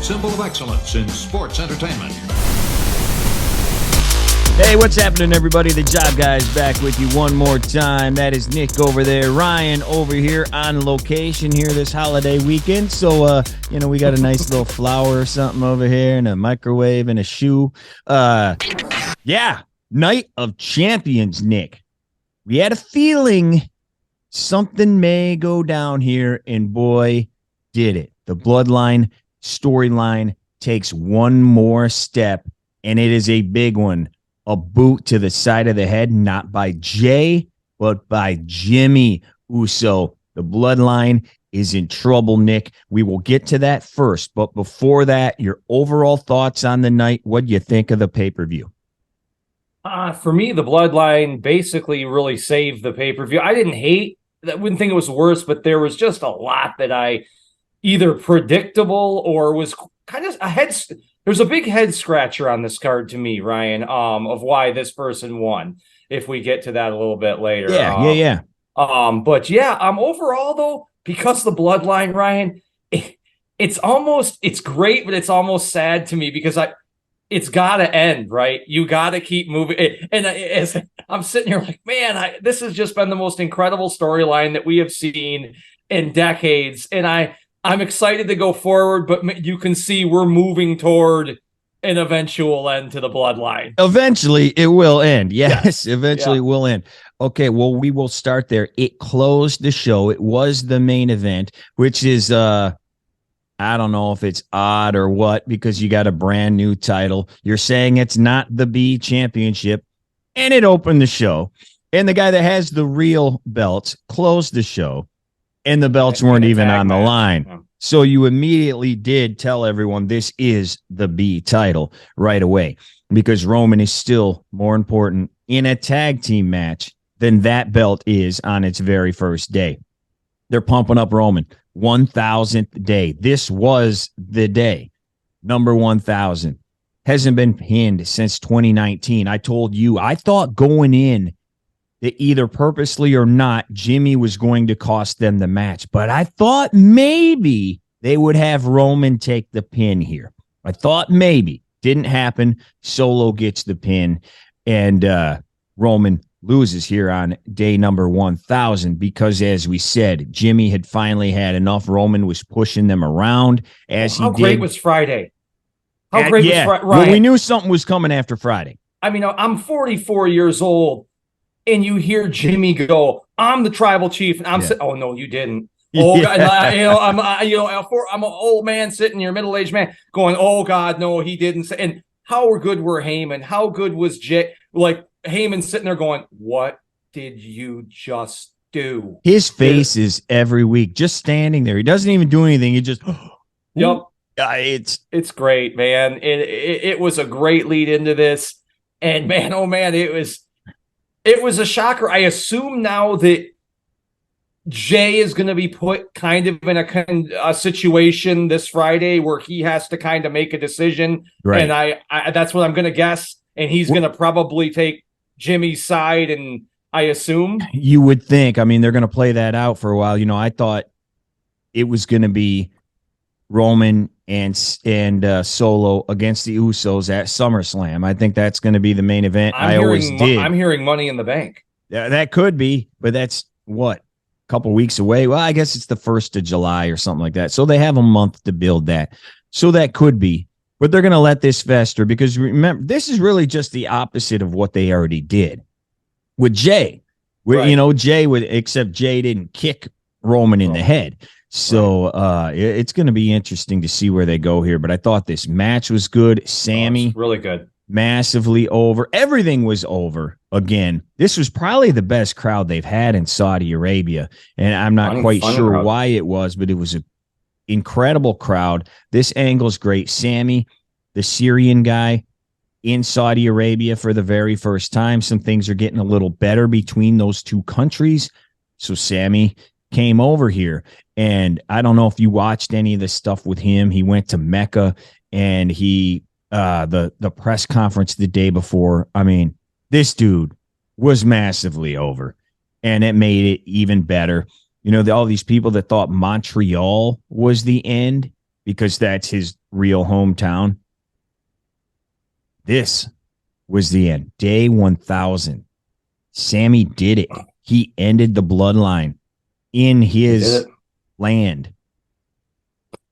symbol of excellence in sports entertainment. Hey, what's happening, everybody? The Job Guy's back with you one more time. That is Nick over there, Ryan over here on location here this holiday weekend. So, we got a nice little flower or something over here and a microwave and a shoe. Night of Champions, Nick. We had a feeling something may go down here, and boy, did it. The Bloodline storyline takes one more step, and it is a big one. A boot to the side of the head, not by Jay, but by Jimmy Uso. The Bloodline is in trouble, Nick. We will get to that first, but before that, your overall thoughts on the night. What do you think of the pay-per-view? For me, the Bloodline basically really saved the pay-per-view. I wouldn't think it was worse, but there was just a lot that I either predictable or was kind of there's a big head scratcher on this card to me, Ryan, of why this person won, if we get to that a little bit later. Yeah. Overall, though, because the Bloodline, Ryan, it's great, but it's almost sad to me because it's got to end, right? You got to keep moving. And as I'm sitting here like, man, this has just been the most incredible storyline that we have seen in decades. And I'm excited to go forward, but you can see we're moving toward an eventual end to the Bloodline. Eventually, it will end. Yes, eventually it will end. Okay, well, we will start there. It closed the show. It was the main event, which is, I don't know if it's odd or what, because you got a brand new title. You're saying it's not the B Championship, and it opened the show. And the guy that has the real belts closed the show. And the belts weren't even on the line. So you immediately did tell everyone this is the B title right away, because Roman is still more important in a tag team match than that belt is on its very first day. They're pumping up Roman. 1,000th day. This was the day. Number 1,000. Hasn't been pinned since 2019. I told you, I thought going in that either purposely or not, Jimmy was going to cost them the match. But I thought maybe they would have Roman take the pin here. I thought maybe. Didn't happen. Solo gets the pin, and Roman loses here on day number 1,000 because, as we said, Jimmy had finally had enough. Roman was pushing them around as he did. How great was Friday? How great was Friday? Well, we knew something was coming after Friday. I mean, I'm 44 years old. And you hear Jimmy go, "I'm the tribal chief," and I'm saying, "Oh no, you didn't." Oh, God, I'm an old man sitting here, middle-aged man, going, "Oh God, no, he didn't." And how good were Heyman? How good was Jay? Like Heyman sitting there going, "What did you just do?" His face is every week, just standing there. He doesn't even do anything. He just, yep. It's great, man. It was a great lead into this, and man, oh man, it was a shocker. I assume now that Jay is going to be put kind of in a situation this Friday where he has to kind of make a decision. Right. And I that's what I'm going to guess. And he's going to probably take Jimmy's side, and I assume. You would think. I mean, they're going to play that out for a while. I thought it was going to be Roman and Solo against the Usos at SummerSlam. I think that's going to be the main event. I'm hearing Money in the Bank. Yeah, that could be, but that's what, a couple weeks away. Well, I guess it's the 1st of July or something like that. So they have a month to build that. So that could be, but they're going to let this fester because remember, this is really just the opposite of what they already did with Jay. Right. Except Jay didn't kick Roman in the head. So it's going to be interesting to see where they go here. But I thought this match was good. Sami, really good, massively over. Everything was over again. This was probably the best crowd they've had in Saudi Arabia, and I'm not quite sure why it was, but it was an incredible crowd. This angle's great. Sami, the Syrian guy in Saudi Arabia for the very first time. Some things are getting a little better between those two countries. So Sami came over here, and I don't know if you watched any of the stuff with him. He went to Mecca, and he the press conference the day before. I mean, this dude was massively over, and it made it even better. All these people that thought Montreal was the end because that's his real hometown. This was the end. Day 1000. Sami did it. He ended the bloodline in his land.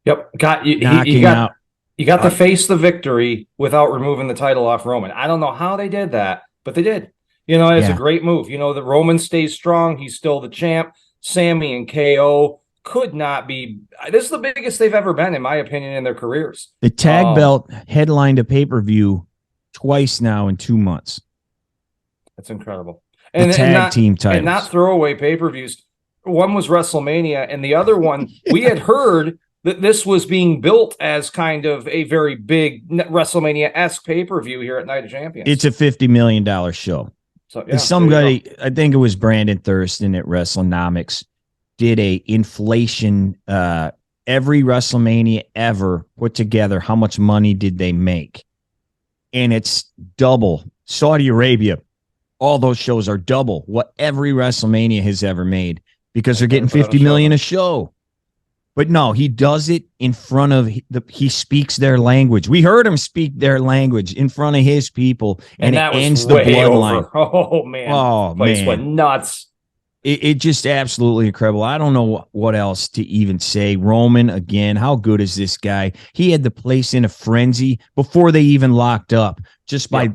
Yep. Knocking out. You got to face the victory without removing the title off Roman. I don't know how they did that, but they did. It's a great move. The Roman stays strong. He's still the champ. Sami and KO could not be. This is the biggest they've ever been, in my opinion, in their careers. The tag belt headlined a pay-per-view twice now in 2 months. That's incredible. And tag team titles. And not throwaway pay-per-views. One was WrestleMania, and the other one, we had heard that this was being built as kind of a very big WrestleMania-esque pay-per-view here at Night of Champions. It's a $50 million show. So, yeah, somebody, I think it was Brandon Thurston at WrestleNomics, did a inflation, every WrestleMania ever put together, how much money did they make? And it's double. Saudi Arabia, all those shows are double what every WrestleMania has ever made, because they're getting $50 million a show. But no, he does it in front of he speaks their language. We heard him speak their language in front of his people, and it ends the bloodline. Oh man! Oh man! Went nuts. It just absolutely incredible. I don't know what else to even say. Roman, again, how good is this guy? He had the place in a frenzy before they even locked up, just by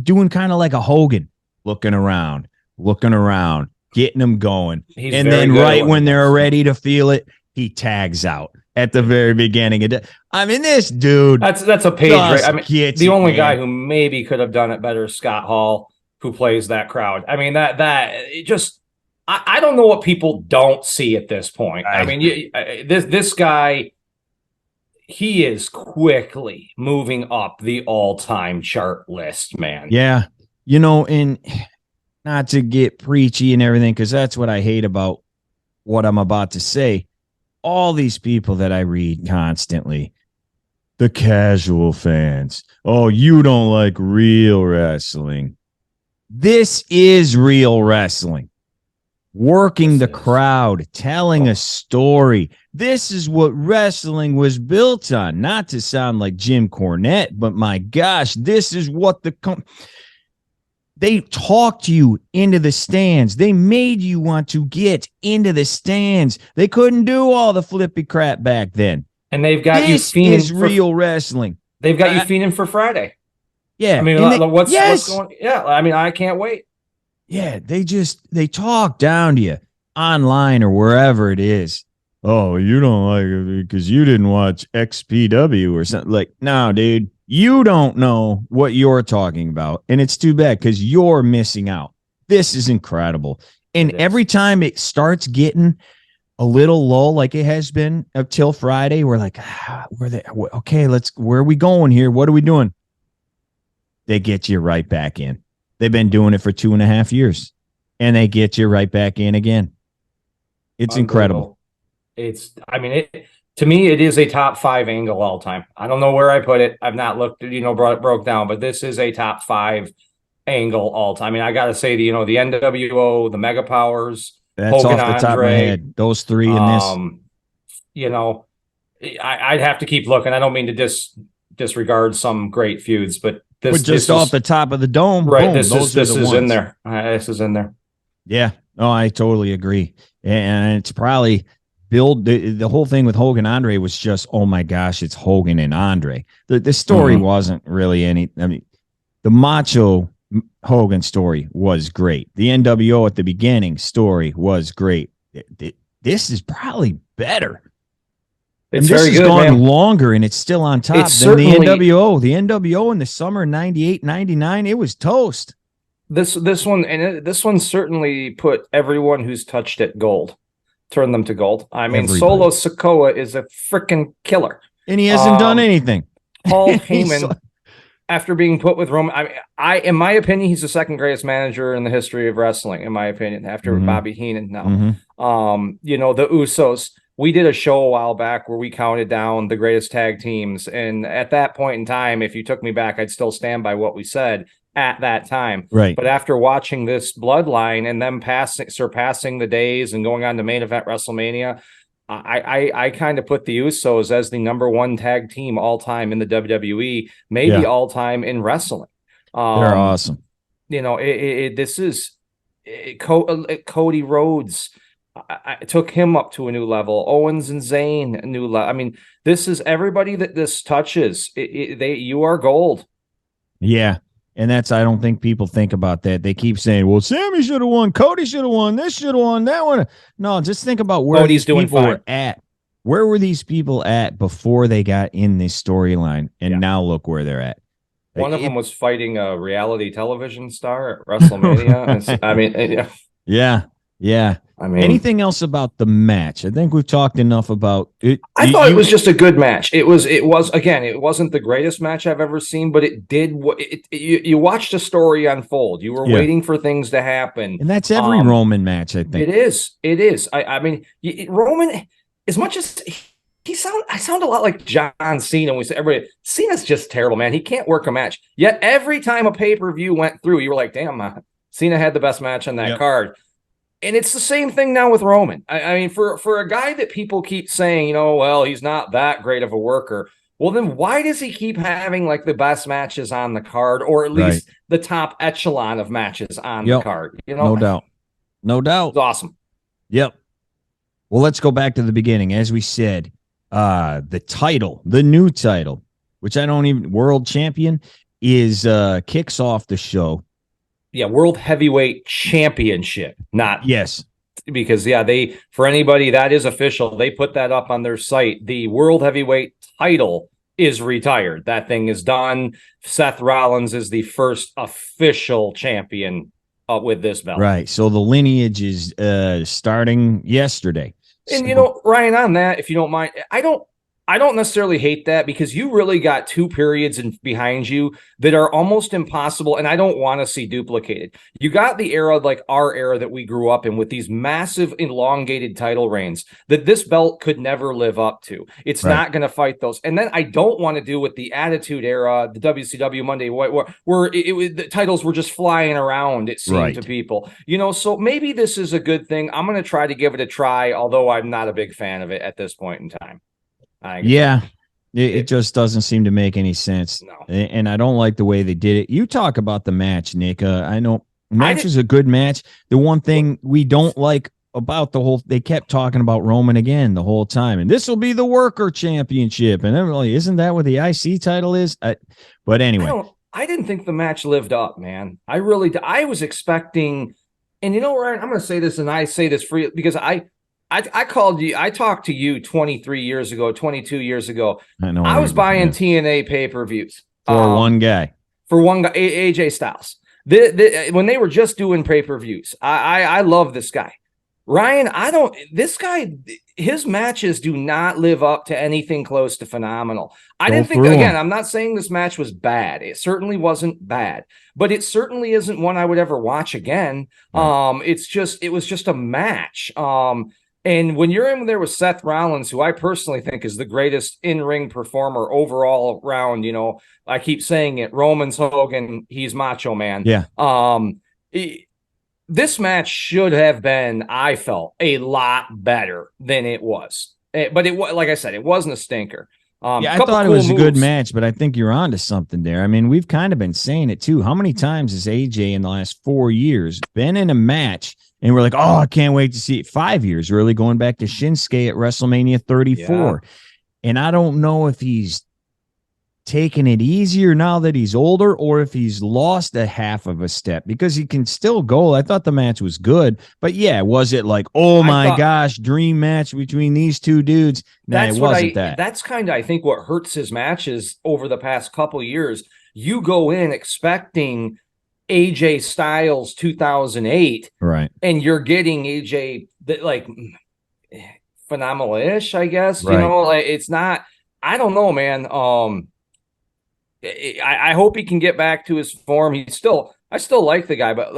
doing kind of like a Hogan, looking around, getting them going. And then right when they're ready to feel it, he tags out at the very beginning. This dude. That's a page. Right? I mean, the only guy who maybe could have done it better is Scott Hall, who plays that crowd. I mean, I don't know what people don't see at this point. I mean, this guy, he is quickly moving up the all-time chart list, man. Yeah. And not to get preachy and everything, because that's what I hate about what I'm about to say. All these people that I read constantly, the casual fans. Oh, you don't like real wrestling. This is real wrestling. Working the crowd, telling a story. This is what wrestling was built on. Not to sound like Jim Cornette, but my gosh, this is what they talked you into the stands. They made you want to get into the stands. They couldn't do all the flippy crap back then. And they've got you fiending. This is real wrestling. They've got you fiending for Friday. Yeah. I mean, what's going? Yeah. I mean, I can't wait. Yeah. They talk down to you online or wherever it is. Oh, you don't like it because you didn't watch XPW or something. Like, no, dude. You don't know what you're talking about, and it's too bad because you're missing out. This is incredible. And every time it starts getting a little lull, like it has been up till Friday, we're like, okay, where are we going here? What are we doing? They get you right back in. They've been doing it for 2.5 years, and they get you right back in again. It's incredible. To me, it is a top 5 angle all time. I don't know where I put it. I've not looked, broke down, but this is a top 5 angle all time. I mean, I got to say, the NWO, the Mega Powers, that's Hogan, off the top of my head. Those 3 in this. I'd have to keep looking. I don't mean to disregard some great feuds, but this off the top of the dome. Right. Boom, this is in there. This is in there. Yeah. Oh, I totally agree. And it's probably the whole thing with Hogan Andre was just, oh my gosh, it's Hogan and Andre. The story wasn't really any. I mean, the Macho Hogan story was great. The NWO at the beginning story was great. This is probably better. It's this very has good, gone man. longer, and it's still on top than the NWO. The NWO in the summer 98, 99, it was toast. This one certainly put everyone who's touched it gold. Turn them to gold. I mean, Solo Sikoa is a freaking killer. And he hasn't done anything. Paul Heyman, after being put with Roman, in my opinion, he's the second greatest manager in the history of wrestling, in my opinion, after Bobby Heenan now. The Usos. We did a show a while back where we counted down the greatest tag teams. And at that point in time, if you took me back, I'd still stand by what we said at that time. Right. But after watching this bloodline and them surpassing the days and going on to main event WrestleMania, I kind of put the Usos as the number one tag team all time in the WWE, maybe all time in wrestling. They're awesome. This is Cody Rhodes. I took him up to a new level. Owens and Zayn, a new level. I mean, this is everybody that this touches. You are gold. Yeah. And I don't think people think about that. They keep saying, well, Sami should have won. Cody should have won. This should have won. That one. No, just think about where these people were at. Where were these people at before they got in this storyline? And now look where they're at. One of them was fighting a reality television star at WrestleMania. I mean, yeah. I mean, anything else about the match? I think we've talked enough about it. I thought it was just a good match. It wasn't the greatest match I've ever seen, but it did what you watched a story unfold. You were waiting for things to happen. And that's every Roman match, I think. It is. I mean, Roman, as much as I sound a lot like John Cena when we say everybody, Cena's just terrible, man. He can't work a match. Yet every time a pay-per-view went through, you were like, damn, Cena had the best match on that card. And it's the same thing now with Roman. I mean, for a guy that people keep saying, well, he's not that great of a worker. Well, then why does he keep having like the best matches on the card, or at least the top echelon of matches on the card? No doubt. It's awesome. Yep. Well, let's go back to the beginning. As we said, the title, the new title, which world champion, is kicks off the show. Yeah, World Heavyweight Championship, not because for anybody that is official, they put that up on their site. The World Heavyweight title is retired. That thing is done. Seth Rollins is the first official champion with this belt. Right. So the lineage is starting yesterday. And Ryan, on that, if you don't mind, I don't necessarily hate that, because you really got two periods behind you that are almost impossible, and I don't want to see duplicated. You got the era, like our era that we grew up in, with these massive elongated title reigns that this belt could never live up to. It's not going to fight those. And then I don't want to do with the Attitude Era, the WCW Monday White War, where the titles were just flying around, it seemed to people. So maybe this is a good thing. I'm going to try to give it a try, although I'm not a big fan of it at this point in time. It just doesn't seem to make any sense. No. And I don't like the way they did it. You talk about the match, Nick. I know match is a good match. The one thing we don't like about they kept talking about Roman again the whole time, and this will be the Worker Championship, and everybody, isn't that what the IC title is? But anyway, I didn't think the match lived up, man. I was expecting, and Ryan, I'm going to say this, and I say this for you because I called you. I talked to you 23 years ago, 22 years ago. I was buying TNA pay-per-views for one guy, AJ Styles. When they were just doing pay-per-views, I love this guy. Ryan, this guy, his matches do not live up to anything close to phenomenal. I didn't think, again, I'm not saying this match was bad. It certainly wasn't bad, but it certainly isn't one I would ever watch again. Right. It was just a match. And when you're in there with Seth Rollins, who I personally think is the greatest in-ring performer overall around, I keep saying it, Roman's Hogan, he's Macho Man. Yeah. This match should have been, I felt, a lot better than it was. But like I said, it wasn't a stinker. I thought it was a good match, but I think you're onto something there. I mean, we've kind of been saying it too. How many times has AJ in the last 4 years been in a match and we're like, oh, I can't wait to see it? 5 years, really, going back to Shinsuke at WrestleMania 34. And I don't know if he's taking it easier now that he's older or if he's lost a half of a step, because he can still go. I thought the match was good, but was it like, oh my gosh, dream match between these two dudes? Nah, it wasn't that. That's kind of, I think, what hurts his matches over the past couple years. You go in expecting AJ Styles 2008, right? And you're getting AJ like phenomenal-ish, I guess. Right. It's not. I don't know, man. I hope he can get back to his form. I still like the guy, but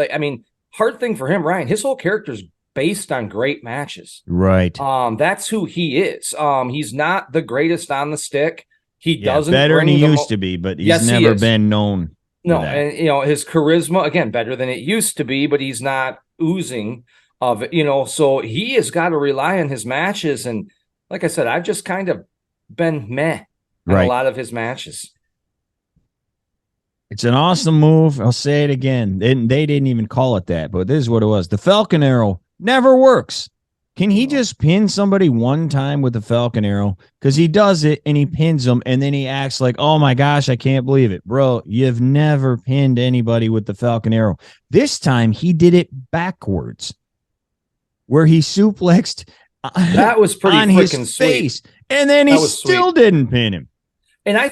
hard thing for him, Ryan. His whole character's based on great matches, right? That's who he is. He's not the greatest on the stick. He doesn't better than he used to be, but he's never been known. No, and his charisma, again, better than it used to be, but he's not oozing of it. So he has got to rely on his matches, and like I said, I've just kind of been meh in Right. a lot of his matches. It's an awesome move. I'll say it again. They didn't even call it that, but this is what it was. The Falcon Arrow never works. Can he just pin somebody one time with the Falcon Arrow? Because he does it and he pins them, and then he acts like, oh my gosh, I can't believe it. Bro, you've never pinned anybody with the Falcon Arrow. This time he did it backwards, where he suplexed that was pretty on his freaking face, sweet. and then he still didn't pin him. And I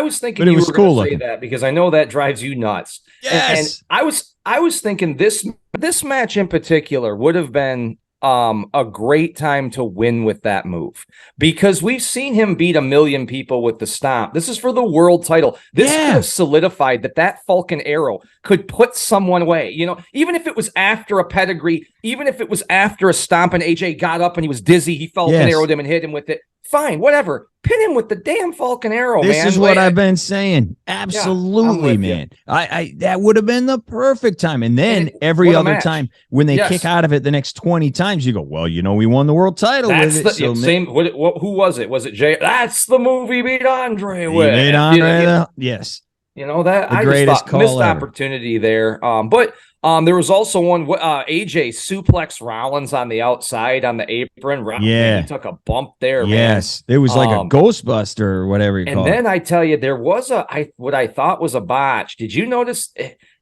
was thinking But you were cool going to say that because I know that drives you nuts. Yes. And I was thinking this match in particular would have been a great time to win with that move, because we've seen him beat 1 million people with the stomp. This is for the world title. This could have solidified that Falcon Arrow could put someone away. You know, even if it was after a pedigree, even if it was after a stomp and AJ got up and he was dizzy, he Falcon Arrowed him and hit him with it. Fine, whatever. Pin him with the damn Falcon Arrow, man. This is what I've been saying. Absolutely, man. I that would have been the perfect time. And then every other time when they kick out of it the next 20 times, you go, well, you know, we won the world title with it. So same. Who was it? Was it Jay? That's the move he beat Andre with. He made Andre, yes. You know, that the I just thought missed opportunity there. But there was also one AJ suplex Rollins on the outside on the apron. Man, he took a bump there. Yes, man. It was like a Ghostbuster or whatever you call it. And then I tell you, there was what I thought was a botch. Did you notice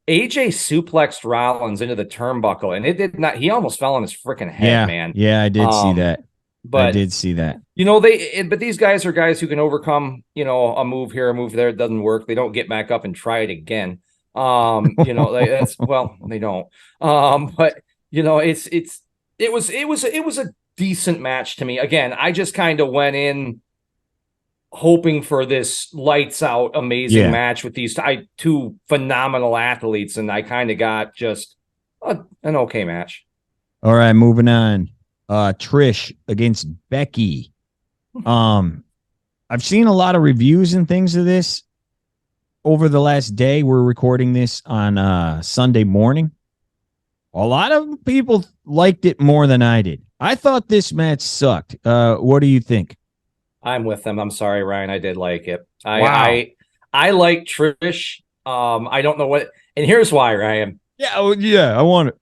AJ suplexed Rollins into the turnbuckle, and it did not. He almost fell on his freaking head, man. Yeah, I did see that. But I did see that. You know, but these guys are guys who can overcome, you know, a move here, a move there. It doesn't work. They don't get back up and try it again. You know, they don't. But you know, it was a decent match to me. Again, I just kind of went in hoping for this lights out amazing match with these two phenomenal athletes, and I kind of got just an okay match. All right, moving on. Trish against Becky. I've seen a lot of reviews and things of this over the last day. We're recording this on Sunday morning. A lot of people liked it more than I did. I thought this match sucked. What do you think? I'm with them. I'm sorry, Ryan. I did like it. I like Trish. I don't know what, and here's why, Ryan. I want it.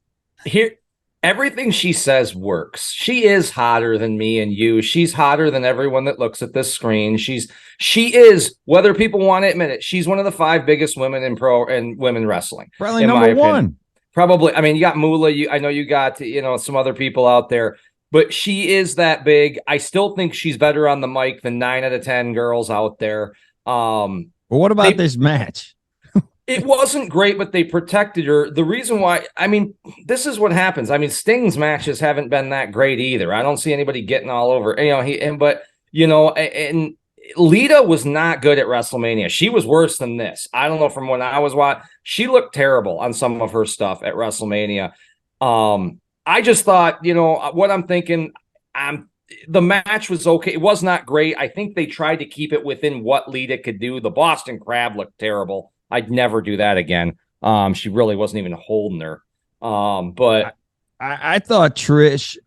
Here, everything she says works. She is hotter than me and you. She's hotter than everyone that looks at this screen. She is, whether people want to admit it, she's one of the 5 biggest women in pro and women wrestling. Probably number 1. Probably. I mean, you got Moolah. I know you got, you know, some other people out there, but she is that big. I still think she's better on the mic than 9 out of 10 girls out there. Well, what about this match? It wasn't great, but they protected her. The reason why, I mean, this is what happens. I mean, Sting's matches haven't been that great either. I don't see anybody getting all over. You know, and Lita was not good at WrestleMania. She was worse than this. I don't know, from when I was watching, she looked terrible on some of her stuff at WrestleMania. I just thought, you know, what I'm thinking, the match was okay. It was not great. I think they tried to keep it within what Lita could do. The Boston Crab looked terrible. I'd never do that again. She really wasn't even holding her. But I thought Trish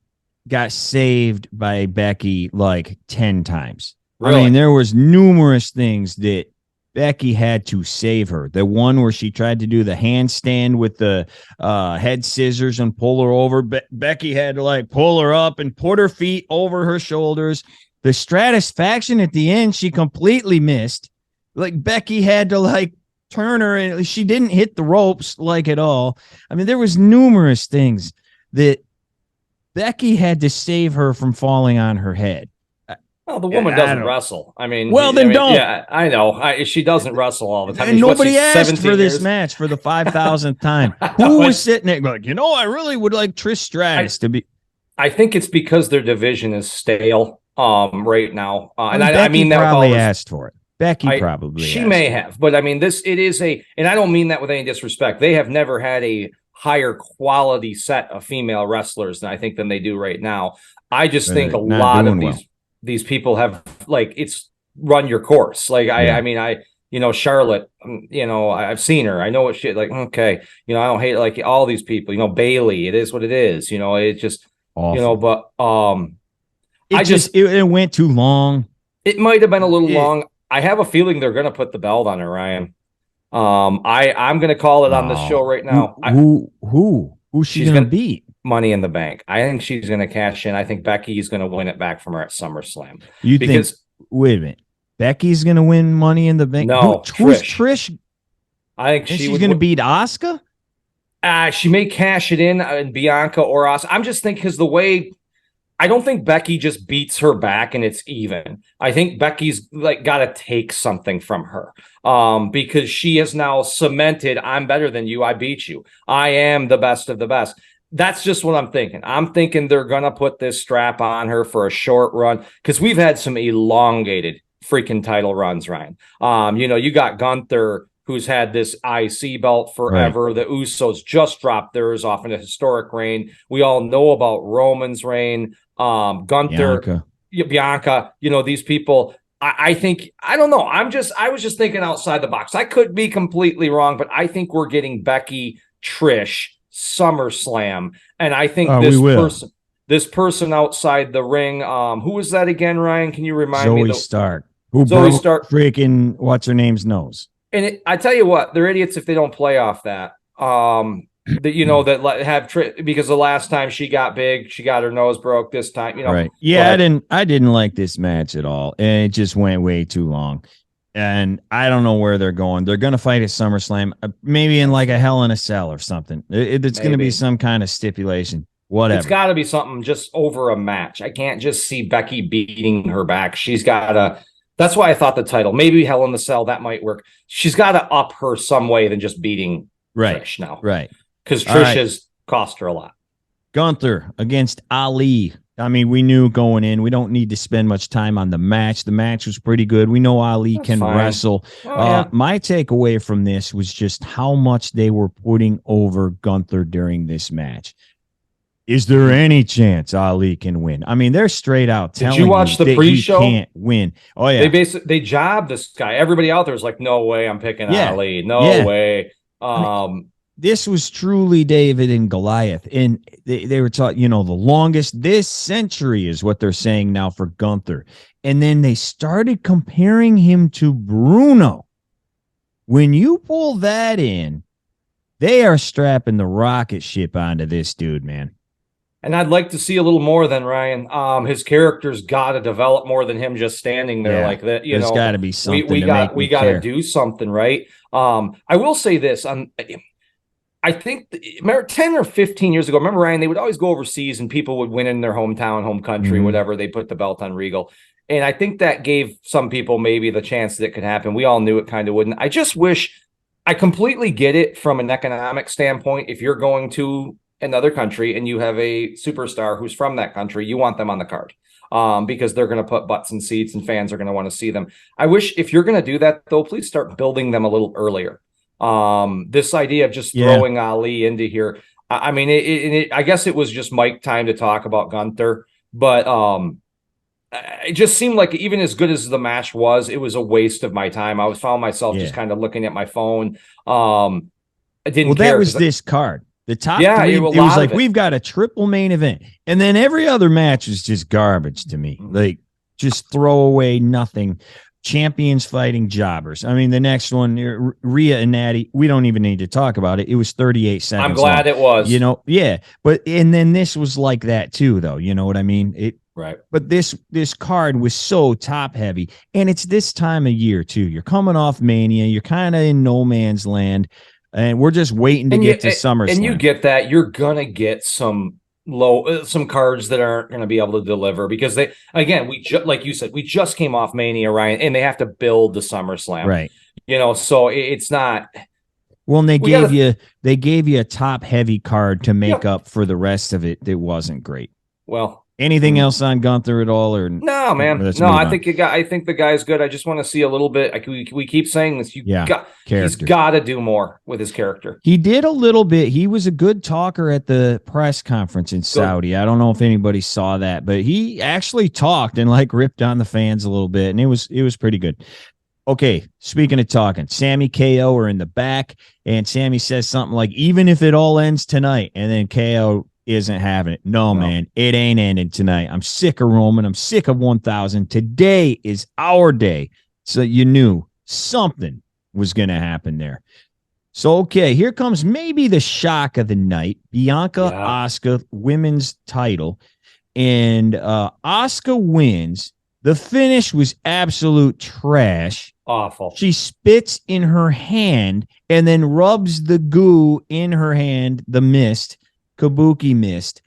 got saved by Becky like 10 times. Really? I mean, there was numerous things that Becky had to save her. The one where she tried to do the handstand with the head scissors and pull her over. Becky had to like pull her up and put her feet over her shoulders. The Stratisfaction at the end, she completely missed. Like Becky had to like turn her, and she didn't hit the ropes like at all. I mean, there was numerous things that Becky had to save her from falling on her head. Well, the woman doesn't wrestle. I mean, don't. Yeah, I know. She doesn't wrestle all the time. And nobody asked for this match for the 5,000th time. Who was sitting there like, you know, I really would like Trish Stratus to be. I think it's because their division is stale right now. And Becky I mean that probably asked for it. Becky probably. She may have, but I mean, and I don't mean that with any disrespect. They have never had a higher quality set of female wrestlers than they do right now. I just think a lot of these people have, like, it's run your course. Like, I mean, you know, Charlotte, you know, I've seen her. I know what shit, like, okay, you know, I don't hate, like, all these people, you know, Bailey, it is what it is, you know, it just, awful. You know, but it went too long. It might have been a little long. I have a feeling they're going to put the belt on her, Ryan. I'm going to call it on this show right now. Who's she going to beat? Money in the Bank. I think she's going to cash in. I think Becky is going to win it back from her at SummerSlam. Wait a minute. Becky's going to win Money in the Bank? No, who's Trish? I think she's going to beat Asuka? She may cash it in Bianca or Asuka. I'm just thinking because the way I don't think Becky just beats her back and it's even. I think Becky's got to take something from her because she has now cemented, I'm better than you. I beat you. I am the best of the best. That's just what I'm thinking. I'm thinking they're going to put this strap on her for a short run because we've had some elongated freaking title runs, Ryan. You got Gunther, who's had this IC belt forever. Right. The Usos just dropped theirs off in a historic reign. We all know about Roman's reign. Gunther, Bianca, these people. I think, I don't know. I was just thinking outside the box. I could be completely wrong, but I think we're getting Becky, Trish, SummerSlam. And I think this person outside the ring, who was that again, Ryan? Can you remind me? Zoe Stark. Who broke freaking what's her name's nose. And I tell you what, they're idiots if they don't play off that. Because the last time she got big, she got her nose broke. This time, right? Yeah, I didn't like this match at all, and it just went way too long. And I don't know where they're going. They're going to fight at SummerSlam, maybe in like a Hell in a Cell or something. It's going to be some kind of stipulation. Whatever. It's got to be something just over a match. I can't just see Becky beating her back. She's got to. That's why I thought the title, maybe Hell in the Cell, that might work. She's got to up her some way than just beating Trish now. Right. Because Trish has cost her a lot. Gunther against Ali. I mean, we knew going in. We don't need to spend much time on the match. The match was pretty good. We know Ali can wrestle. My takeaway from this was just how much they were putting over Gunther during this match. Is there any chance Ali can win? I mean, they're straight out telling you the pre-show? He can't win. Oh yeah, they jobbed this guy. Everybody out there was like, "No way, I'm picking Ali. No way." This was truly David and Goliath, and they were taught, the longest this century is what they're saying now for Gunther, and then they started comparing him to Bruno. When you pull that in, they are strapping the rocket ship onto this dude, man. And I'd like to see a little more than Ryan. His character's got to develop more than him just standing there like that. There's got to be something. We got to do something, right? I will say this. I think 10 or 15 years ago, remember, Ryan, they would always go overseas and people would win in their hometown, home country, whatever. They put the belt on Regal. And I think that gave some people maybe the chance that it could happen. We all knew it kind of wouldn't. I just wish I completely get it from an economic standpoint. If you're going to another country and you have a superstar who's from that country, you want them on the card because they're going to put butts in seats and fans are going to want to see them. I wish if you're going to do that, though, please start building them a little earlier. This idea of just throwing Ali into here. I mean, I guess it was just Mike time to talk about Gunther, but it just seemed like even as good as the match was, it was a waste of my time. I found myself just kind of looking at my phone. I didn't care. That was this card. The top three, it was like, we've got a triple main event. And then every other match is just garbage to me. Like, just throw away nothing. Champions fighting jobbers. I mean, the next one, Rhea and Natty, we don't even need to talk about it. It was 38 seconds. I'm glad it was. And then this was like that too, though. You know what I mean? Right. But this card was so top heavy, and it's this time of year too. You're coming off Mania. You're kind of in no man's land, and we're just waiting to get to SummerSlam. And you get that. You're gonna get some cards that aren't going to be able to deliver because like you said, we just came off Mania, Ryan, and they have to build the SummerSlam, right? So it's not. Well, and they gave you a top heavy card to make up for the rest of it. That wasn't great. Well, anything else on Gunther at all, or no, man? No, I think the guy's good. I just want to see a little bit. Like we keep saying this. He's got to do more with his character. He did a little bit. He was a good talker at the press conference in Saudi. I don't know if anybody saw that, but he actually talked and ripped on the fans a little bit, and it was pretty good. Okay, speaking of talking, Sami KO are in the back, and Sami says something like, "Even if it all ends tonight," and then KO isn't having it. No, No. man, it ain't ending tonight. I'm sick of Roman. I'm sick of 1000. Today is our day. So you knew something was going to happen there. So, okay, here comes maybe the shock of the night. Bianca Asuka women's title. And Asuka wins. The finish was absolute trash. Awful. She spits in her hand and then rubs the goo in her hand, the mist, kabuki mist.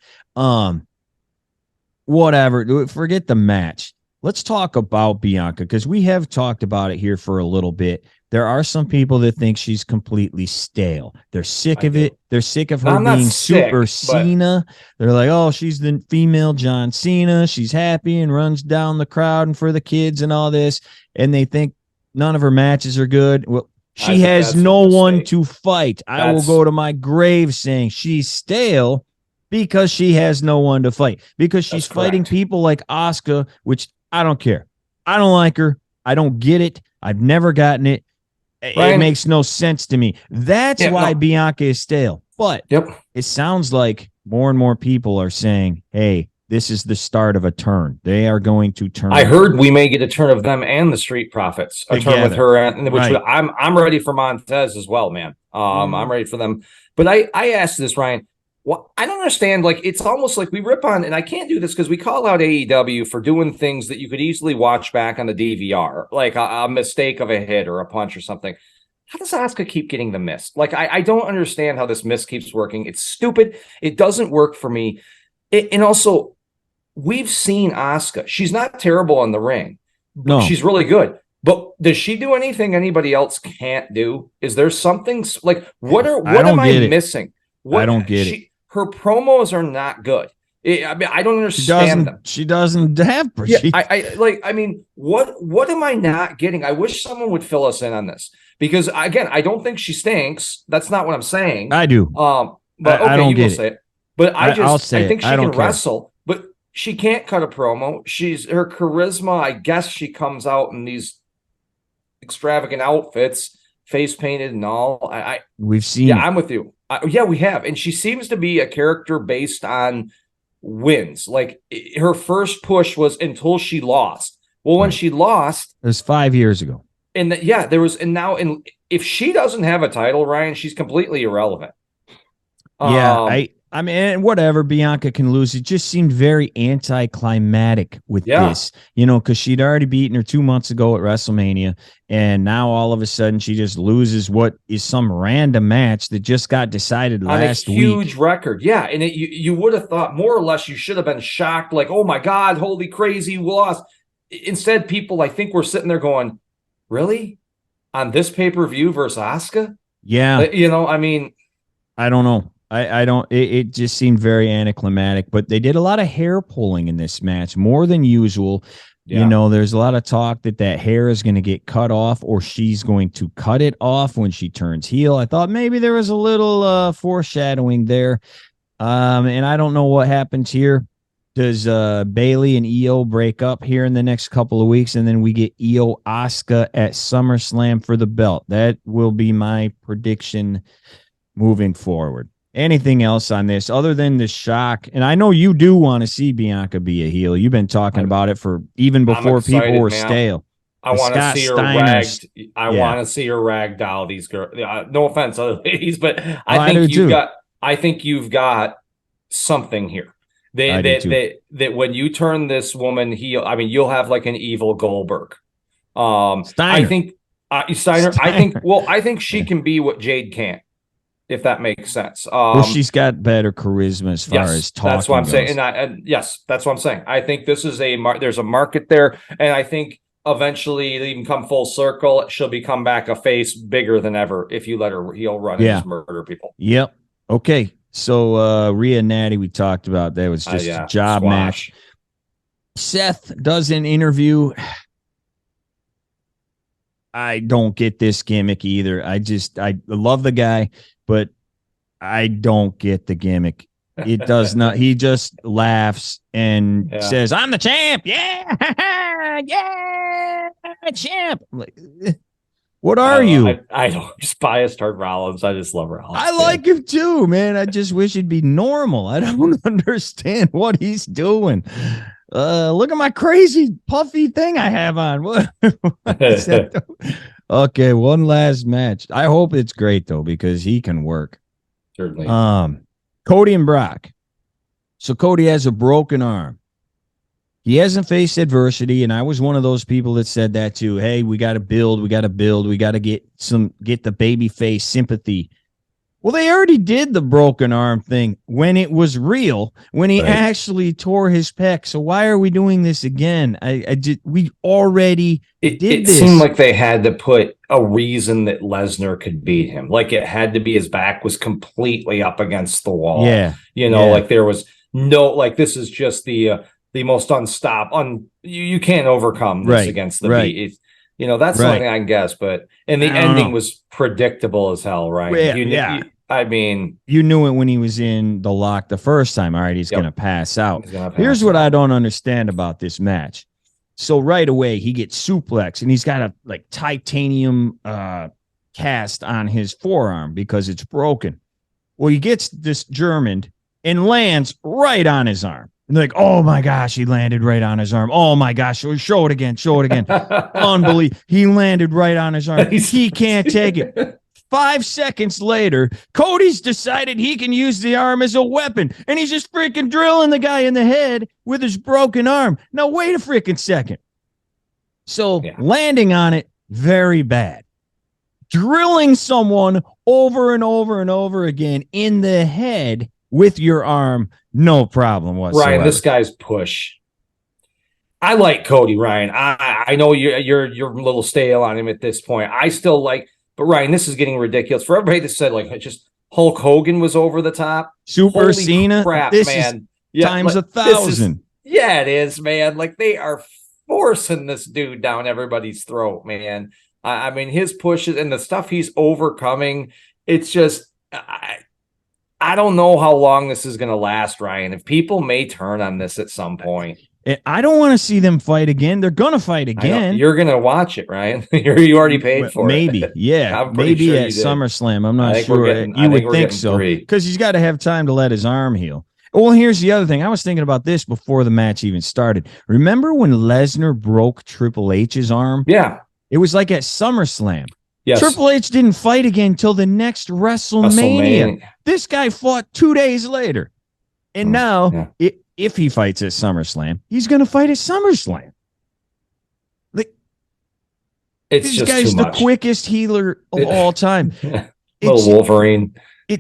Whatever. Forget the match. Let's talk about Bianca because we have talked about it here for a little bit. There are some people that think she's completely stale. They're sick of it. They're sick of her being Super Cena. They're like, oh, she's the female John Cena. She's happy and runs down the crowd and for the kids and all this. And they think none of her matches are good. Well, she has no one to fight. I will go to my grave saying she's stale because she has no one to fight. Because she's fighting people like Asuka, which I don't care. I don't like her. I don't get it. I've never gotten it. It makes no sense to me. That's why Bianca is stale. But it sounds like more and more people are saying, hey, this is the start of a turn. They are going to turn. I heard we may get a turn of them and the Street Profits. A turn with her, and which I'm ready for Montez as well, man. I'm ready for them. But I asked this, Ryan. Well, I don't understand. Like, it's almost like we rip on, and I can't do this because we call out AEW for doing things that you could easily watch back on the DVR, like a mistake of a hit or a punch or something. How does Asuka keep getting the miss? Like, I don't understand how this miss keeps working. It's stupid. It doesn't work for me. And also, we've seen Asuka. She's not terrible in the ring. No, she's really good. But does she do anything anybody else can't do? Is there something like what am I missing? I don't get it. Her promos are not good. I mean, I don't understand them. She doesn't have. I mean, what am I not getting? I wish someone would fill us in on this because again, I don't think she stinks. That's not what I'm saying. I do. But okay, I don't you will say it. But I think she can wrestle, but she can't cut a promo. Her charisma. I guess she comes out in these extravagant outfits, face painted and all. We've seen. Yeah, I'm with you. We have. And she seems to be a character based on wins. Like her first push was until she lost. Well, when she lost, it was 5 years ago. And there was, and now, if she doesn't have a title, Ryan, she's completely irrelevant. I mean, whatever, Bianca can lose. It just seemed very anticlimactic with this, because she'd already beaten her 2 months ago at WrestleMania. And now all of a sudden she just loses what is some random match that just got decided last week. Huge record. Yeah. And you would have thought more or less you should have been shocked. Like, oh my God, holy crazy, we lost. Instead, people, I think, were sitting there going, really? On this pay-per-view versus Asuka? Yeah. I mean, I don't know. I don't. It just seemed very anticlimactic, but they did a lot of hair pulling in this match, more than usual. Yeah. There's a lot of talk that hair is going to get cut off, or she's going to cut it off when she turns heel. I thought maybe there was a little foreshadowing there, and I don't know what happens here. Does Bailey and Io break up here in the next couple of weeks, and then we get Io Asuka at SummerSlam for the belt? That will be my prediction moving forward. Anything else on this other than the shock? And I know you do want to see Bianca be a heel. You've been talking about it for even before people were stale. I want to see her ragged. I want to see her rag doll. These girls. No offense, other ladies, but I think you've got something here. That when you turn this woman heel, I mean, you'll have like an evil Goldberg. Steiner. I think Steiner. I think she can be what Jade can't. If that makes sense. She's got better charisma as far as talking. That's what I'm goes. saying. And yes, that's what I'm saying. I think this is there's a market there, and I think eventually they can come full circle. She'll become back a face bigger than ever if you let her heel run and just murder people. Yep. Okay. So Rhea Natty, we talked about that was just a job match. Seth does an interview. I don't get this gimmick either. I love the guy, but I don't get the gimmick. It does not. He just laughs and says, "I'm the champ." Yeah. Yeah. Champ. What are you? I don't just biased toward Rollins. I just love Rollins. I like him too, man. I just wish he'd be normal. I don't understand what he's doing. Look at my crazy puffy thing I have on. What is that? Okay, one last match. I hope it's great though, because he can work. Certainly. Cody and Brock. So Cody has a broken arm. He hasn't faced adversity, and I was one of those people that said that too. Hey, we got to build. We got to get the baby face sympathy. Well, they already did the broken arm thing when it was real, when he actually tore his pec. So why are we doing this again? We already did this. It seemed like they had to put a reason that Lesnar could beat him. Like it had to be his back was completely up against the wall. Yeah. Like there was no, like this is just the most you can't overcome this against the beat. That's something I can guess, but and the ending was predictable as hell, right? You knew it when he was in the lock the first time. All right, he's going to pass out. Here's what I don't understand about this match. So right away he gets suplexed, and he's got a titanium cast on his forearm because it's broken. Well, he gets this German and lands right on his arm. And they're like, oh my gosh, he landed right on his arm. Oh my gosh, show it again. Unbelievable. He landed right on his arm. He can't take it. 5 seconds later, Cody's decided he can use the arm as a weapon, and he's just freaking drilling the guy in the head with his broken arm. Now, wait a freaking second. So landing on it, very bad. Drilling someone over and over and over again in the head with your arm, no problem whatsoever. Ryan, this guy's push. I like Cody, Ryan. I know you're a little stale on him at this point. I still like, but Ryan, this is getting ridiculous for everybody that said just Hulk Hogan was over the top. Super Cena, crap, this man. Is times 1,000. Yeah, it is, man. Like they are forcing this dude down everybody's throat, man. I mean, his pushes and the stuff he's overcoming. It's just. I don't know how long this is going to last, Ryan. If people may turn on this at some point. I don't want to see them fight again. They're going to fight again. You're going to watch it, Ryan. You already paid for maybe. it. Yeah. Maybe at SummerSlam. I'm not sure. You would think so. Because he's got to have time to let his arm heal. Well, here's the other thing. I was thinking about this before the match even started. Remember when Lesnar broke Triple H's arm? Yeah. It was like at SummerSlam. Yes. Triple H didn't fight again until the next WrestleMania. This guy fought 2 days later. And now, if he fights at SummerSlam, he's going to fight at SummerSlam. This guy's the quickest healer of all time. Little Wolverine.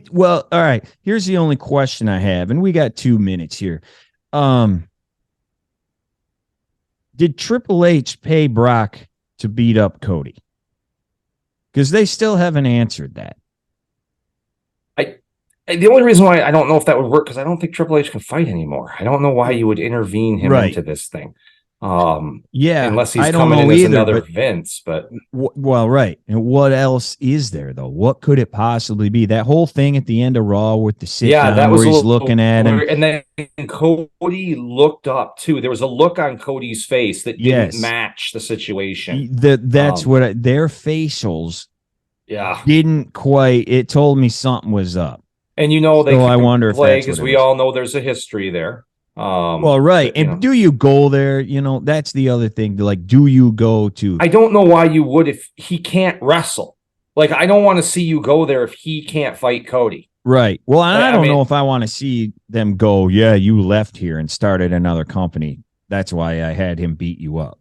Well, all right. Here's the only question I have, and we got 2 minutes here. Did Triple H pay Brock to beat up Cody? Because they still haven't answered that. The only reason why I don't know if that would work, because I don't think Triple H can fight anymore. I don't know why you would intervene him into this thing. Unless he's coming in as another Vince. But well, right. And what else is there though? What could it possibly be? That whole thing at the end of Raw with the sit down that was where he's looking at him, and then Cody looked up too. There was a look on Cody's face that didn't match the situation. That's what their facials. Didn't quite. It told me something was up. And I wonder if because we all know there's a history there. Well, right. And do you go there? That's the other thing. Do you go to? I don't know why you would if he can't wrestle. I don't want to see you go there if he can't fight Cody. Right. Well, I don't know if I want to see them go, yeah, you left here and started another company. That's why I had him beat you up.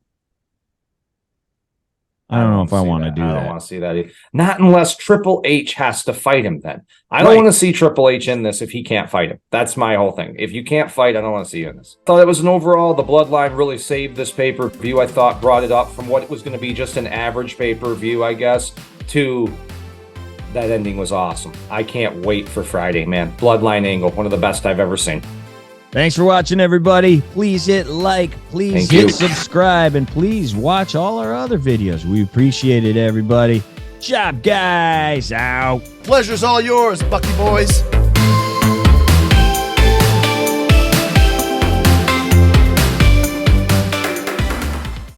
I don't know if I want to do that. I don't want to see that either. Not unless Triple H has to fight him then. I don't want to see Triple H in this if he can't fight him. That's my whole thing. If you can't fight, I don't want to see you in this. Thought it was an overall, the Bloodline really saved this pay-per-view. I thought brought it up from what it was going to be just an average pay-per-view, I guess, to that ending was awesome. I can't wait for Friday, man. Bloodline angle, one of the best I've ever seen. Thanks for watching, everybody. Please hit like, please hit subscribe, and please watch all our other videos. We appreciate it, everybody. Job, guys. Out. Pleasure's all yours, Bucky boys.